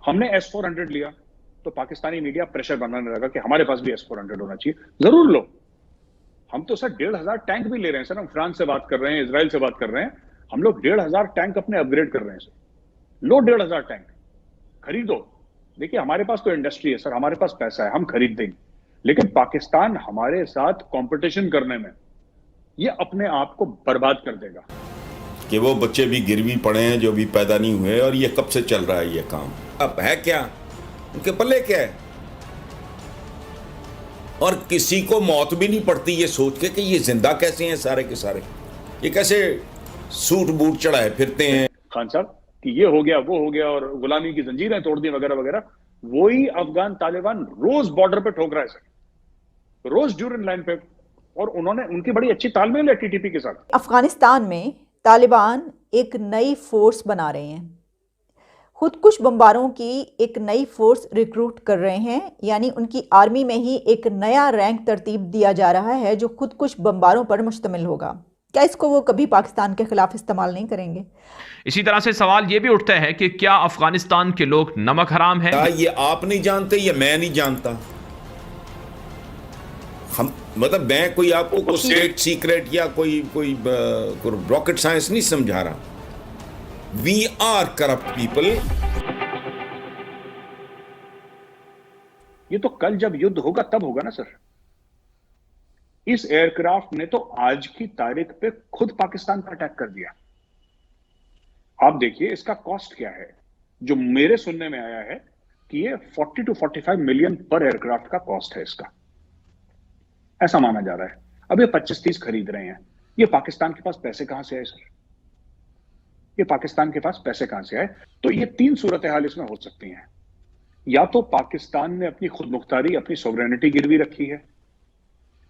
हमने S-400 लिया तो पाकिस्तानी मीडिया प्रेशर बनाने लगा कि हमारे पास भी S-400 होना चाहिए। जरूर लो, हम तो सर 1,500 टैंक भी ले रहे हैं सर। हम फ्रांस से बात कर रहे हैं, इजराइल से बात कर रहे हैं, हम लोग 1,500 टैंक अपने अपग्रेड कर रहे हैं सर। लो 1,500 टैंक खरीदो। देखिए हमारे पास तो इंडस्ट्री है सर, हमारे पास पैसा है, हम खरीद देंगे। लेकिन पाकिस्तान हमारे साथ कंपटीशन करने में ये अपने आप को बर्बाद कर देगा। कि वो बच्चे भी गिरवी पड़े हैं जो भी पैदा नहीं हुए, और ये कब से चल रहा है ये काम। अब है क्या, उनके पल्ले क्या है। और किसी को मौत भी नहीं पड़ती ये सोच के कि ये जिंदा कैसे हैं सारे के सारे, ये कैसे सूट बूट चढ़ाए फिरते हैं। खान साहब कि ये हो गया वो हो गया और गुलामी की जंजीरें तोड़ दी वगैरह वगैरह, वही अफगान तालिबान रोज बॉर्डर पे ठोक रहा है सर, रोज ड्यूरिंग लाइन पे। और उन्होंने, उनकी बड़ी अच्छी तालमेल है टीटीपी के साथ। अफगानिस्तान में तालिबान एक नई फोर्स बना रहे हैं, खुदकुश बमबारों की एक नई फोर्स रिक्रूट कर रहे हैं। यानी उनकी आर्मी में ही एक नया रैंक तरतीब दिया जा रहा है जो खुदकुश बमबारों पर मुश्तमिल होगा। क्या इसको वो कभी पाकिस्तान के खिलाफ इस्तेमाल नहीं करेंगे? इसी तरह से सवाल ये भी उठता है कि क्या अफगानिस्तान के लोग नमक हराम हैं? ये आप नहीं जानते, ये मैं नहीं जानता। हम मतलब मैं कोई आपको कोई स्टेट सीक्रेट या कोई रॉकेट साइंस नहीं समझा रहा। We are corrupt people. ये तो कल जब युद्ध होगा तब होगा ना सर। इस एयरक्राफ्ट ने तो आज की तारीख पे खुद पाकिस्तान पर अटैक कर दिया। आप देखिए इसका कॉस्ट क्या है। जो मेरे सुनने में आया है कि ये 40 to 45 मिलियन पर एयरक्राफ्ट का कॉस्ट है इसका, ऐसा माना जा रहा है। अब ये 25-30 खरीद रहे हैं। ये पाकिस्तान के पास पैसे कहां से आए सर? ये पाकिस्तान के पास पैसे कहां से आए? तो ये तीन सूरत हाल इसमें हो सकती हैं। या तो पाकिस्तान ने अपनी खुद मुख्तारी, अपनी सोवरेनिटी गिरवी रखी है,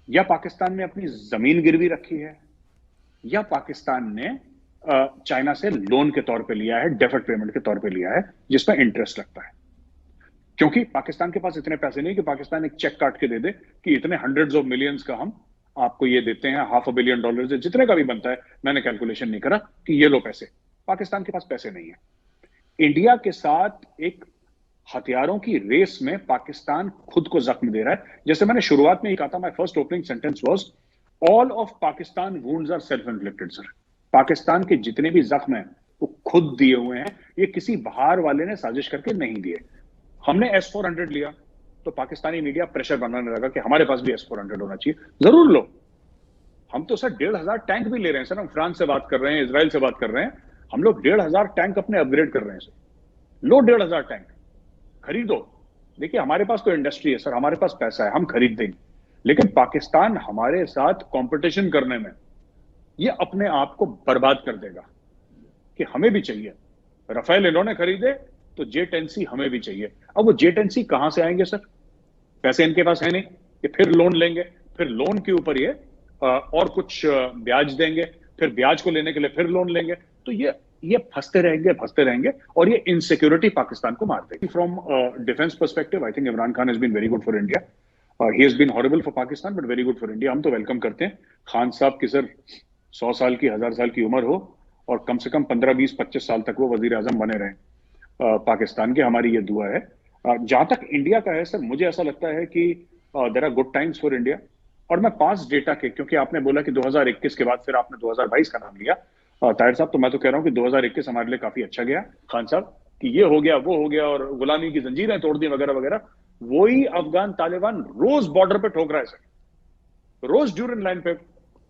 या पाकिस्तान ने अपनी जमीन गिरवी रखी है, या पाकिस्तान ने चाइना से लोन के तौर पे लिया है, डेफर्ड पेमेंट के तौर पे लिया है, जिसमें इंटरेस्ट लगता है। क्योंकि पाकिस्तान के पास इतने पैसे नहीं कि पाकिस्तान एक चेक काट के दे दे कि इतने हंड्रेड्स ऑफ मिलियंस का हम आपको ये देते हैं, $500 बिलियन से जितने का भी बनता है। मैंने कैलकुलेशन नहीं करा कि ये लो पैसे। पाकिस्तान के पास पैसे नहीं है। इंडिया के साथ एक हथियारों की रेस में पाकिस्तान खुद को जख्म दे रहा है। जैसे मैंने शुरुआत में ही कहा था, my first opening sentence was all of Pakistan wounds are self inflicted sir. Pakistan के जितने भी जख्म हैं वो खुद दिए हुए हैं, ये किसी बाहर वाले ने साजिश करके नहीं दिए। हमने S-400 लिया तो पाकिस्तानी मीडिया प्रेशर बनाने लगा कि हमारे पास भी S-400 होना चाहिए। जरूर लो, हम तो सर 1,500 टैंक भी ले रहे हैं सर। हम फ्रांस से बात कर रहे हैं, इजराइल से बात कर रहे हैं, हम लोग 1,500 टैंक अपने अपग्रेड कर रहे हैं सर। लो 1,500 टैंक खरीदो। देखिए हमारे पास तो इंडस्ट्री है सर, हमारे पास पैसा है, हम खरीद देंगे। लेकिन पाकिस्तान हमारे साथ कंपटीशन करने में ये अपने आप को बर्बाद कर देगा कि हमें भी चाहिए। राफेल इन्होंने खरीदे तो J-10C हमें भी चाहिए। अब वो J-10C कहां से आएंगे सर? पैसे इनके पास है नहीं, ये फिर लोन लेंगे, फिर लोन के ऊपर ये और कुछ ब्याज देंगे, फिर ब्याज को लेने के लिए फिर लोन लेंगे। तो ये फंसते रहेंगे और ये इनसिक्योरिटी पाकिस्तान को मार देगी। From defence perspective I think Imran Khan has been very good for India. He has been horrible for Pakistan but very good for India. हम तो वेलकम करते हैं खान साहब की सर 100 साल की 1000 साल की उम्र हो और कम से कम 15, 20, 25 साल तक वो वजीर आजम बने रहे पाकिस्तान के। हमारी ये दुआ है। जहां तक इंडिया का है सर, मुझे ऐसा लगता है कि there are good times for India. और मैं पास डेटा के, क्योंकि आपने बोला कि 2021 के बाद फिर आपने 2022 का नाम लिया ताहिर साहब, तो मैं तो कह रहा हूं कि 2021 हमारे लिए काफी अच्छा गया खान साहब कि ये हो गया वो हो गया और गुलामी की जंजीरें तोड़ दी वगैरह वगैरह। वही अफगान तालिबान रोज बॉर्डर पे ठोक रहा है सर, रोज ड्यूरिंग लाइन पे।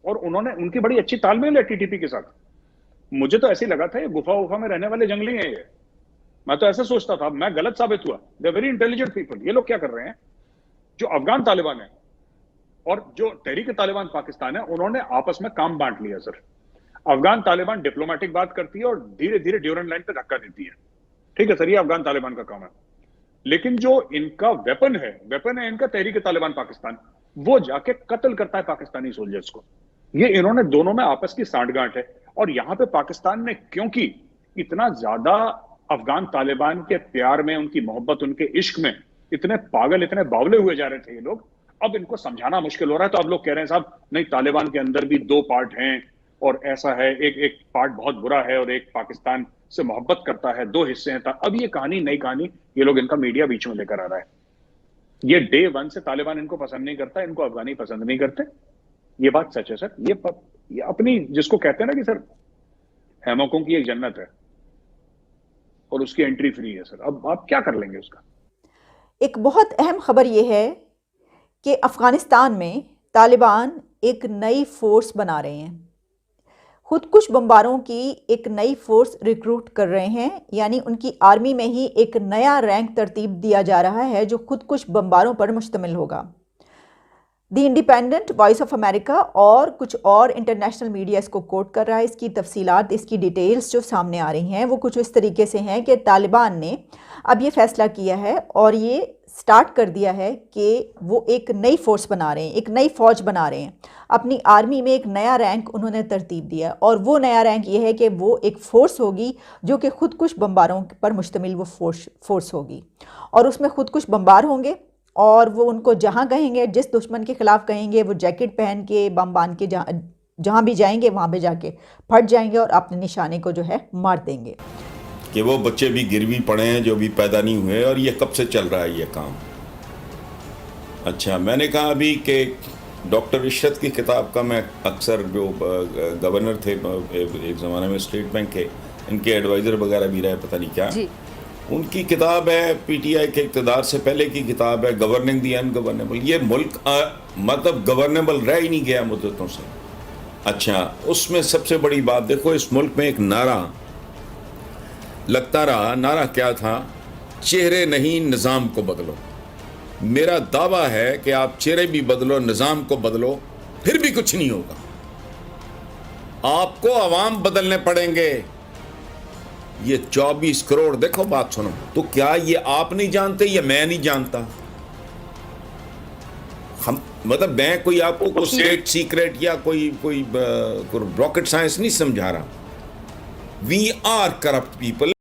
और उन्होंने, उनकी बड़ी अच्छी तालमेल है टीटीपी के साथ। मुझे तो ऐसे लगा था ये गुफा उफा में रहने वाले जंगली हैं ये, मैं तो ऐसा सोचता था। मैं गलत साबित हुआ। They very intelligent people. ये लोग क्या कर रहे हैं, जो अफगान तालिबान है और जो तहरीक तालिबान पाकिस्तान है, उन्होंने आपस में काम बांट लिया सर। अफगान तालिबान डिप्लोमेटिक बात करती है और धीरे धीरे ड्यूरेंट लाइन पे धक्का देती है। ठीक है सर, ये अफगान तालिबान का काम है। लेकिन जो इनका वेपन है इनका तहरीक तालिबान पाकिस्तान, वो जाके कत्ल करता है पाकिस्तानी सोल्जर्स को। ये इन्होंने दोनों में आपस की सांठगांठ है। और यहां पे पाकिस्तान ने, क्योंकि इतना ज्यादा अफगान तालिबान के प्यार में, उनकी मोहब्बत, उनके इश्क में इतने पागल, इतने बावले हुए जा रहे थे ये लोग, अब इनको समझाना मुश्किल हो रहा है। तो अब लोग कह रहे हैं साहब नहीं, तालिबान के अंदर भी दो पार्ट हैं, और ऐसा है, एक एक पार्ट बहुत बुरा है और एक पाकिस्तान से मोहब्बत करता है, दो हिस्से हैं। अब ये कहानी, नई कहानी, ये लोग, इनका मीडिया बीच में लेकर आ रहा है। ये डे वन से तालिबान इनको पसंद नहीं करता, इनको अफगानी पसंद नहीं करते। ये बात सच है सर। ये अपनी, जिसको कहते हैं ना कि सर हैमकों की एक जन्नत है और उसकी एंट्री फ्री है सर। अब आप क्या कर लेंगे उसका? एक बहुत अहम खबर यह है कि अफ़गानिस्तान में तालिबान एक नई फोर्स बना रहे हैं। खुदकुश बमबारों की एक नई फोर्स रिक्रूट कर रहे हैं, यानी उनकी आर्मी में ही एक नया रैंक तरतीब दिया जा रहा है जो खुदकुश बमबारों पर मुश्तमिल होगा। The independent, voice of America और कुछ और इंटरनेशनल मीडिया इसको कोट कर रहा है। इसकी तफसीलात, इसकी डिटेल्स जो सामने आ रही हैं वो कुछ इस तरीके से हैं कि तालिबान ने अब ये फ़ैसला किया है और ये स्टार्ट कर दिया है कि वो एक नई फ़ोर्स बना रहे हैं, एक नई फ़ौज बना रहे हैं। अपनी आर्मी में एक नया रैंक उन्होंने तरतीब दिया और वो नया रैंक ये है कि वो एक फ़ोर्स होगी जो कि खुदकुश बमबारों पर मुश्तमिल वो फोर्स होगी और उसमें खुदकुश बमबार होंगे और वो उनको जहाँ कहेंगे, जिस दुश्मन के ख़िलाफ़ कहेंगे, वो जैकेट पहन के, बम बांध के जहाँ भी जाएंगे वहाँ पे जाके फट जाएंगे और अपने निशाने को जो है मार देंगे। कि वो बच्चे भी गिरवी पड़े हैं जो भी पैदा नहीं हुए, और ये कब से चल रहा है ये काम। अच्छा, मैंने कहा अभी कि डॉक्टर इशरत की किताब का मैं अक्सर, जो गवर्नर थे एक ज़माने में स्टेट बैंक के, इनके एडवाइज़र वगैरह भी रहे, पता नहीं क्या, उनकी किताब है, पीटीआई के इक़्तिदार से पहले की किताब है, गवर्निंग दी अनगवर्नेबल। ये मुल्क मतलब गवर्नेबल रह ही नहीं गया मुद्दतों से। अच्छा, उसमें सबसे बड़ी बात देखो, इस मुल्क में एक नारा लगता रहा। नारा क्या था? चेहरे नहीं, निज़ाम को बदलो। मेरा दावा है कि आप चेहरे भी बदलो, निज़ाम को बदलो, फिर भी कुछ नहीं होगा। आपको अवाम बदलने पड़ेंगे। ये 24 करोड़, देखो बात सुनो, तो क्या ये आप नहीं जानते या मैं नहीं जानता? हम मतलब मैं कोई आपको स्टेट सीक्रेट या कोई रॉकेट साइंस नहीं समझा रहा। We are corrupt people.